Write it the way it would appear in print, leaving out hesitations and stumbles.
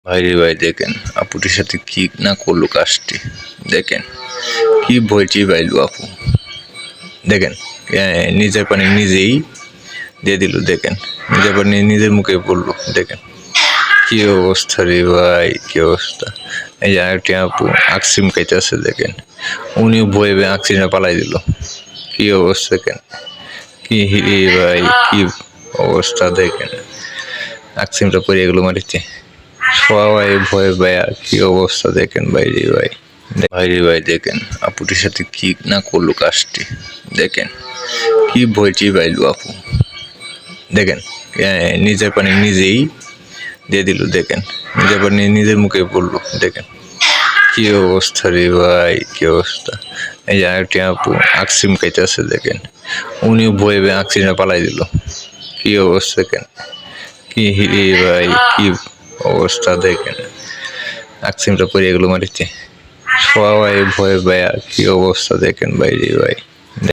ভাইরে ভাই দেখেন আপুটির সাথে কি না করলো কাজটি। দেখেন কি ভয়টি পাইলো আপু। দেখেন নিজের পানি নিজেই দিয়ে দিল। দেখেন নিজের পানি নিজের মুখে পড়লো। দেখেন কি অবস্থা রে ভাই, কি অবস্থা। এই যে আরেকটি আপু আক্সিম খাইতেছে। দেখেন উনিও বয়ে আক্সিমে পালাই দিল। কি অবস্থা দেখেন, কি রে ভাই, কি অবস্থা। দেখেন আক্সিমটা পড়ে গেলো মাটিতে। সবাই ভয় ভাইয়া কি অবস্থা। দেখেন ভাইরে ভাই, ভাইরে ভাই দেখেন আপুটির সাথে কি না করলো কাজটি। দেখেন কি ভয়টি পাইলো আপু। দেখেন নিজের পানি নিজেই দিয়ে দিল। দেখেন নিজের পানি নিজের মুখে পড়লো। দেখেন কি অবস্থা রে ভাই, কি অবস্থা। এই যে আরেকটি আপু আক্সিম খাইতেছে। দেখেন উনিও বয়ে আক্সিমে পালাই দিল। কি অবস্থা দেখেন, কি রে ভাই, কি অবস্থা। দেখেন আক্সিমটা পড়ে গেলো মাটিতে। সবাই ভয় ভাইয়া কি অবস্থা। দেখেন ভাইরে ভাই।